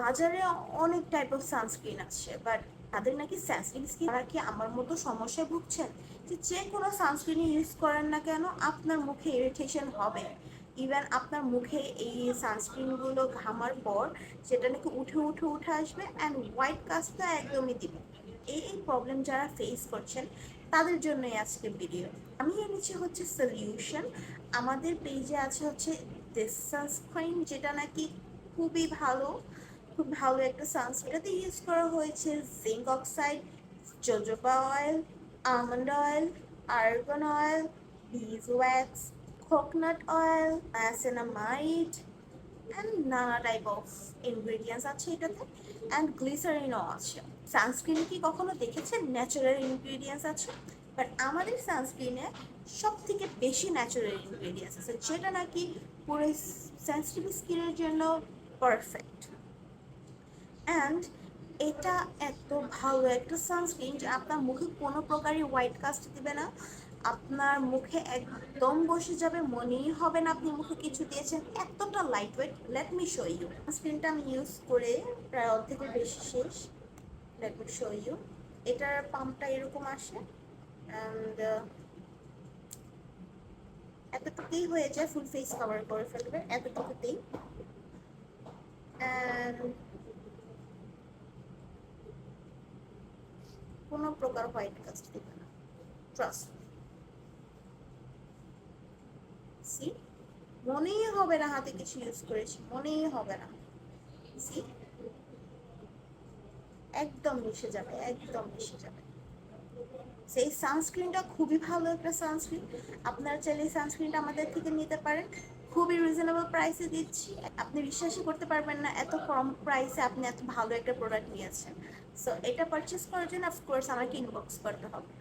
বাজারে অনেক type of sunscreen আছে, বাট তাদের নাকি সেনসিটিভ স্কিন। তারা কি আমার মতো সমস্যায় ভুগছেন যে কোনো সানস্ক্রিন ইউজ করেন না কেন আপনার মুখে ইরিটেশন হবে? ইভেন আপনার মুখে এই সানস্ক্রিনগুলো ঘামার পর সেটা নাকি উঠে উঠে উঠে আসবে অ্যান্ড হোয়াইট কাস্টটা একদমই দিবে। এই প্রবলেম যারা ফেস করছেন তাদের জন্যই আজকে ভিডিও। আমি এনেছি হচ্ছে সলিউশন। আমাদের পেজে আছে হচ্ছে দিস সানস্ক্রিন, যেটা নাকি খুবই ভালো, খুব ভালো একটা সানস্ক্রিন। এটাতে ইউজ করা হয়েছে zinc oxide, jojoba oil, almond oil, argan oil, beeswax, coconut oil, niacinamide and নানা টাইপ অফ ইনগ্রিডিয়েন্টস আছে এটাতে, অ্যান্ড গ্লিসারিনও আছে। সানস্ক্রিনে কি কখনো দেখেছেন ন্যাচারাল ইনগ্রিডিয়েন্টস আছে? বাট আমাদের সানস্ক্রিনে সব থেকে বেশি ন্যাচারাল ইনগ্রিডিয়েন্টস আছে, যেটা নাকি পুরো সেন্সিটিভ স্কিনের জন্য পারফেক্ট। অ্যান্ড এটা এত ভালো একটা সানস্ক্রিন যে আপনার মুখে কোনো প্রকারই হোয়াইট কাস্ট দিবে না, আপনার মুখে একদম বসে যাবে, মনেই হবে না আপনি মুখে কিছু দিয়েছেন, এতটা light weight. Let me show you. সানস্ক্রিনটা আমি ইউজ করে প্রায় অর্ধেকের বেশি শেষ। Let me show you. এটার পাম্পটা এরকম আসে অ্যান্ড এতটুকুই হয়ে যায়, ফুল ফেস কভার করে ফেলবে এতটুকুতেই। অ্যান্ড কোনো প্রকার হোয়াইট কাস্ট দিবে না, ট্রাস্ট। সি, মনেই হবে না হাতে কিছু ইউজ করেছি, মনেই হবে না। সি, একদম মিশে যাবে, একদম মিশে যাবে। সেই সানস্ক্রিনটা খুবই ভালো একটা সানস্ক্রিন। আপনারা চাইলে এই সানস্ক্রিনটা আমাদের থেকে নিতে পারেন, খুবই রিজনেবল প্রাইসে দিচ্ছি। আপনি বিশ্বাসই করতে পারবেন না এত কম প্রাইসে আপনি এত ভালো একটা প্রোডাক্ট নিয়েছেন। সো এটা পারচেস করার জন্য অফকোর্স আমাকে ইনবক্স করতে হবে।